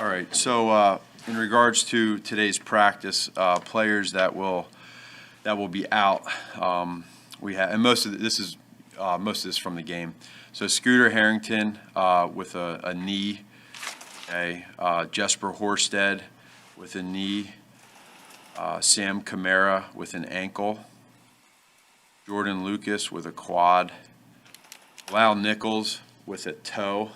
right. So in regards to today's practice, players that will be out, we have, and most of this from the game. So Scooter Harrington with a knee. Okay. Jesper Horsted with a knee. Sam Camara with an ankle. Jordan Lucas with a quad. Lyle Nichols with a toe.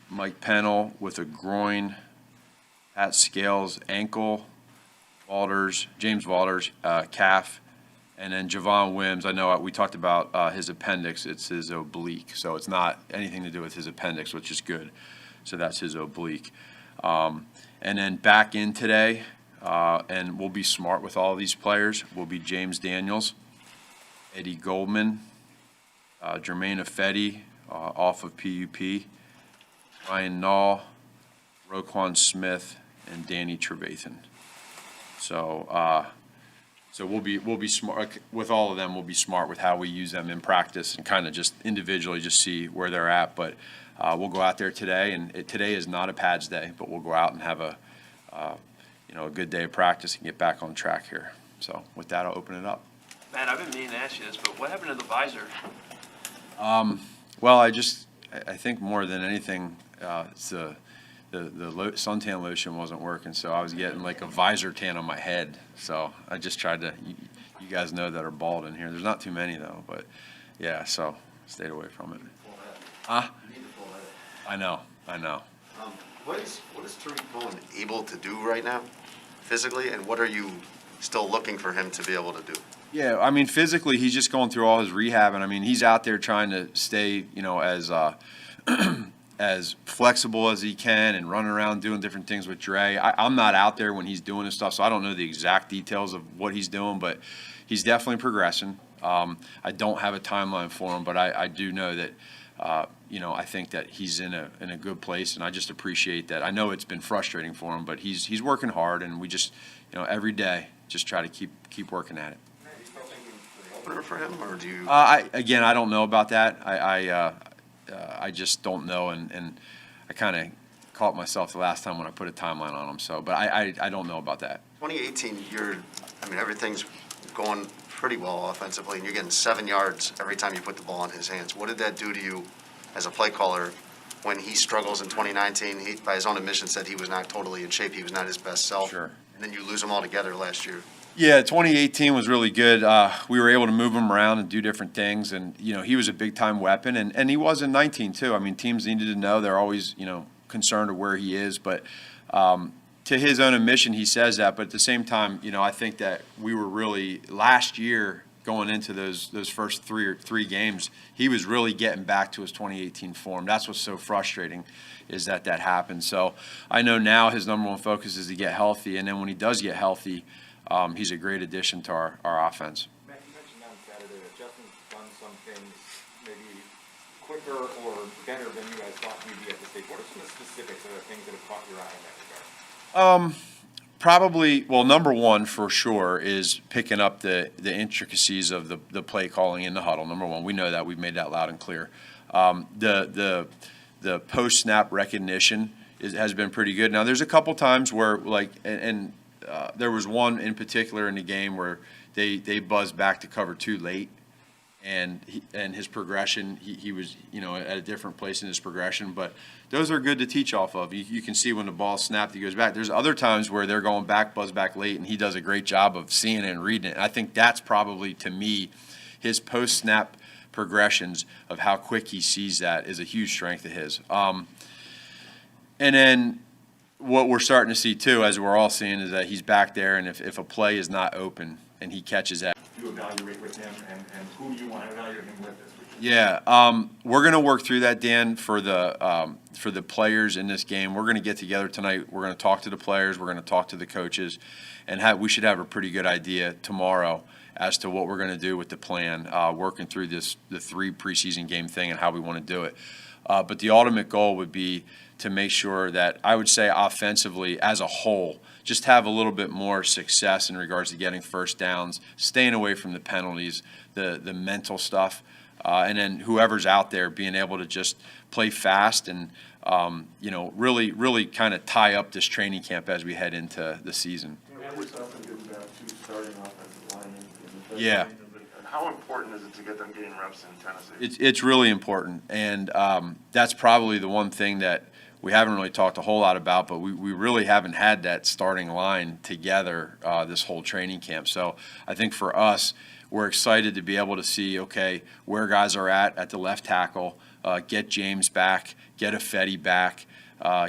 Mike Pennell with a groin. Pat Scales ankle. James Walters calf. And then Javon Wims, I know we talked about his appendix. It's his oblique. So it's not anything to do with his appendix, which is good. So that's his oblique. And then back in today, and we'll be smart with all of these players, will be James Daniels, Eddie Goldman, Jermaine Ifedi off of PUP, Ryan Nall, Roquan Smith, and Danny Trevathan. So we'll be smart with all of them. We'll be smart with how we use them in practice and kind of just individually just see where they're at. But we'll go out there today, and today is not a pads day, but we'll go out and have a good day of practice and get back on track here. So with that, I'll open it up. Matt, I've been meaning to ask you this, but what happened to the visor? Well, I think more than anything, it's the suntan lotion wasn't working, so I was getting like a visor tan on my head. So I just tried to. You guys know that are bald in here. There's not too many though, but yeah. So stayed away from it. Huh? You need to pull that. I know. What is Tariq Cohen able to do right now, physically, and what are you still looking for him to be able to do? Yeah, I mean, physically, he's just going through all his rehab, and I mean, he's out there trying to stay, as as flexible as he can and running around doing different things with Dre. I'm not out there when he's doing this stuff, so I don't know the exact details of what he's doing, but he's definitely progressing. I don't have a timeline for him, but I do know that, I think that he's in a good place, and I just appreciate that. I know it's been frustrating for him, but he's working hard, and we just, every day just try to keep working at it. Opener for him, or do you? I don't know about that. I just don't know, and I kind of caught myself the last time when I put a timeline on him. So, but I don't know about that. 2018, everything's going pretty well offensively, and you're getting 7 yards every time you put the ball in his hands. What did that do to you as a play caller when he struggles in 2019? He, by his own admission, said he was not totally in shape. He was not his best self. Sure. And then you lose him altogether last year. Yeah, 2018 was really good. We were able to move him around and do different things, and he was a big-time weapon, and he was in 19 too. I mean, teams needed to know. They're always concerned of where he is, but to his own admission, he says that. But at the same time, I think that we were really last year going into those first three games, he was really getting back to his 2018 form. That's what's so frustrating, is that happened. So I know now his number one focus is to get healthy, and then when he does get healthy, he's a great addition to our offense. Matt, you mentioned on Saturday that Justin's done some things maybe quicker or better than you guys thought he'd be at the stage. What are some of the specifics of the things that have caught your eye in that regard? Probably, well, number one for sure is picking up the intricacies of the play calling in the huddle. Number one, we know that. We've made that loud and clear. The post-snap recognition has been pretty good. Now, there's a couple times where, there was one in particular in the game where they buzzed back to cover too late, and his progression, he was at a different place in his progression. But those are good to teach off of. You can see when the ball snapped, he goes back. There's other times where they're going back, buzz back late, and he does a great job of seeing it and reading it. And I think that's probably, to me, his post-snap progressions of how quick he sees that is a huge strength of his. And then what we're starting to see, too, as we're all seeing, is that he's back there, and if a play is not open and he catches that. You evaluate with him, and who do you want to evaluate him with this week? Yeah, we're going to work through that, Dan, for the players in this game. We're going to get together tonight. We're going to talk to the players. We're going to talk to the coaches, and we should have a pretty good idea tomorrow as to what we're going to do with the plan, working through the 3 preseason game thing and how we want to do it. But the ultimate goal would be to make sure that, I would say offensively as a whole, just have a little bit more success in regards to getting first downs, staying away from the penalties, the mental stuff, and then whoever's out there being able to just play fast and really kind of tie up this training camp as we head into the season. And we're also getting back to starting offensive linemen in the Yeah. season. And how important is it to get them getting reps in Tennessee? It's really important, and that's probably the one thing that we haven't really talked a whole lot about, but we really haven't had that starting line together this whole training camp. So I think for us, we're excited to be able to see, okay, where guys are at the left tackle, get James back, get Ifedi back,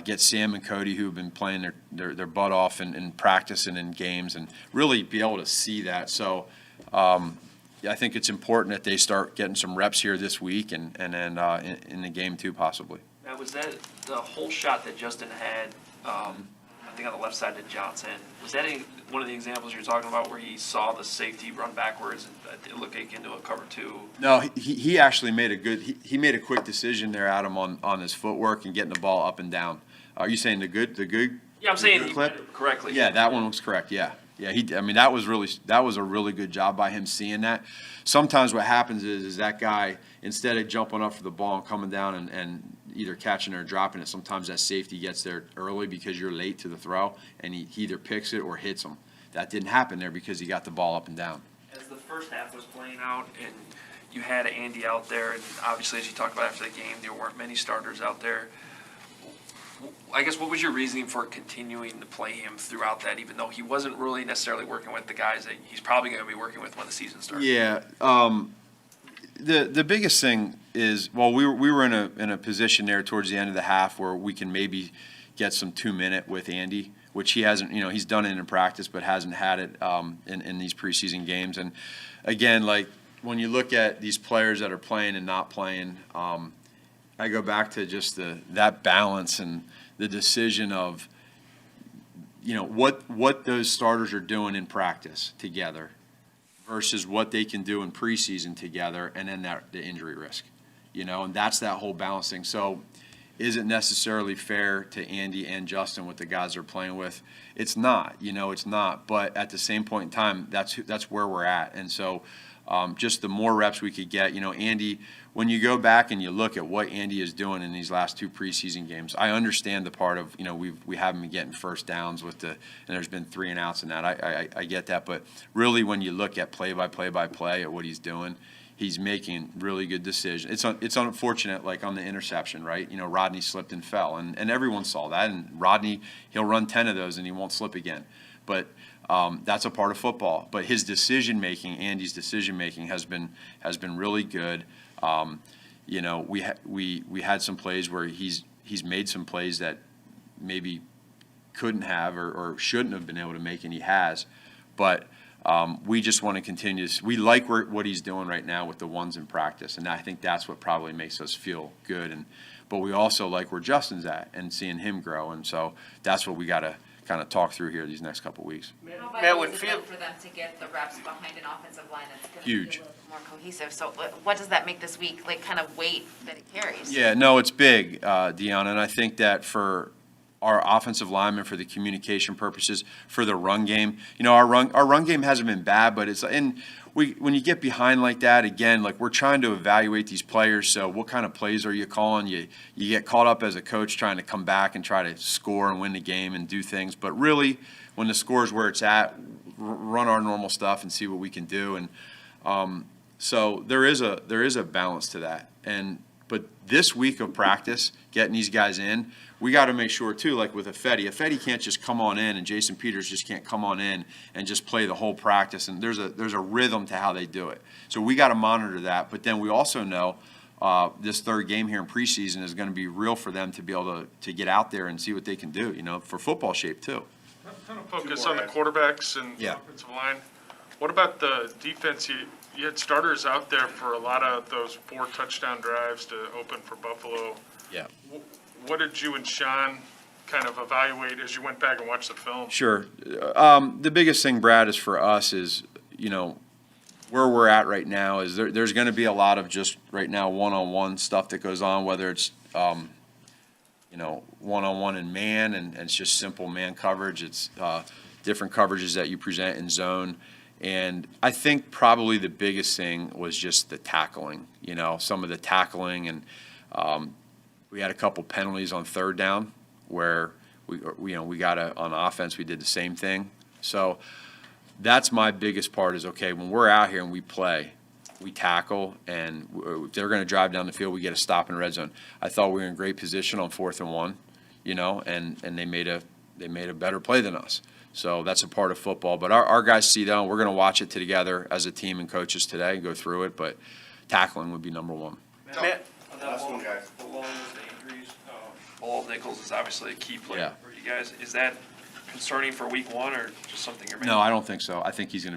get Sam and Cody, who've been playing their butt off in practice and in games, and really be able to see that. So I think it's important that they start getting some reps here this week and then in the game too, possibly. Now, was that the whole shot that Justin had, I think on the left side to Johnson, was that one of the examples you're talking about where he saw the safety run backwards and it looked like into a cover two? No, he actually made he made a quick decision there, Adam, on his footwork and getting the ball up and down. Are you saying the good? Yeah, I'm saying good he clip? read it correctly. Yeah, that one was correct, yeah. Yeah, that was a really good job by him seeing that. Sometimes what happens is that guy, instead of jumping up for the ball and coming down and either catching it or dropping it, sometimes that safety gets there early because you're late to the throw, and he either picks it or hits him. That didn't happen there because he got the ball up and down. As the first half was playing out and you had Andy out there, and obviously as you talked about after the game, there weren't many starters out there. I guess what was your reasoning for continuing to play him throughout that, even though he wasn't really necessarily working with the guys that he's probably going to be working with when the season starts? Yeah, the biggest thing is, well, we were in a position there towards the end of the half where we can maybe get some 2-minute with Andy, which he hasn't. He's done it in practice, but hasn't had it in these preseason games. And again, like when you look at these players that are playing and not playing, I go back to just that balance and the decision of, what those starters are doing in practice together versus what they can do in preseason together, and then the injury risk, and that's that whole balancing. So is it necessarily fair to Andy and Justin what the guys are playing with? It's not, it's not. But at the same point in time, that's where we're at. And so just the more reps we could get, Andy, when you go back and you look at what Andy is doing in these last 2 preseason games, I understand the part of, we haven't been getting first downs and there's been 3 and outs and that. I get that. But really, when you look at play by play at what he's doing, he's making really good decisions. It's unfortunate, like on the interception, right? Rodney slipped and fell, and everyone saw that. And Rodney, he'll run 10 of those and he won't slip again. But that's a part of football. But his decision making, Andy's decision making, has been really good. We had some plays where he's made some plays that maybe couldn't have or shouldn't have been able to make, and he has. But we just want to continue. We like what he's doing right now with the ones in practice, and I think that's what probably makes us feel good. But we also like where Justin's at and seeing him grow, and so that's what we got to kind of talk through here these next couple of weeks. How Matt, vital when is it Phil- then for them to get the reps behind an offensive line that's going to Huge. be a little more cohesive? So what does that make this week, like, kind of weight that it carries? Yeah, no, it's big, Deanna, and I think that for our offensive linemen, for the communication purposes, for the run game, our run game hasn't been bad, but when you get behind like that, again, like we're trying to evaluate these players. So what kind of plays are you calling? You get caught up as a coach trying to come back and try to score and win the game and do things. But really, when the score is where it's at, run our normal stuff and see what we can do. And so there is a balance to that. But this week of practice, getting these guys in, we got to make sure too, like with Ifedi can't just come on in, and Jason Peters just can't come on in and just play the whole practice. And there's a rhythm to how they do it. So we got to monitor that. But then we also know this third game here in preseason is going to be real for them to be able to get out there and see what they can do, for football shape too. Kind of focus on the quarterbacks and Yeah. offensive line. What about the defense? You had starters out there for a lot of those 4 touchdown drives to open for Buffalo. Yeah. What did you and Sean kind of evaluate as you went back and watched the film? Sure. The biggest thing, Brad, is for us is, where we're at right now is there's going to be a lot of just right now one-on-one stuff that goes on, whether it's, one-on-one in man, and it's just simple man coverage. It's different coverages that you present in zone. And I think probably the biggest thing was just the tackling, some of the tackling and We had a couple penalties on third down where we got on offense, we did the same thing. So that's my biggest part is, okay, when we're out here and we play, we tackle, and if they're going to drive down the field, we get a stop in red zone. I thought we were in great position on 4th and 1, and they made a better play than us. So that's a part of football. But our guys see that, and we're going to watch it together as a team and coaches today and go through it. But tackling would be number one. Matt, Last one, guys. along with the injuries, Ball Nichols is obviously a key player Yeah. for you guys. Is that concerning for week 1 or just something you're making? No, I don't think so. I think he'll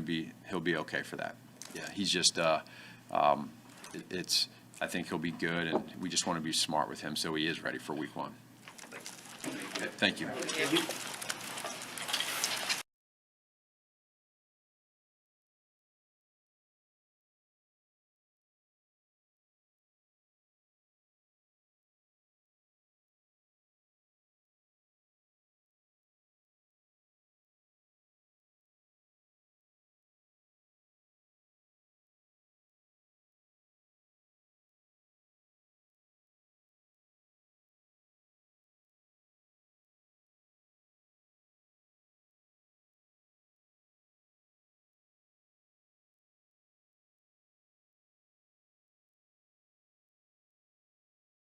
be okay for that. Yeah, he's just, I think he'll be good, and we just want to be smart with him so he is ready for week 1. Okay, thank you.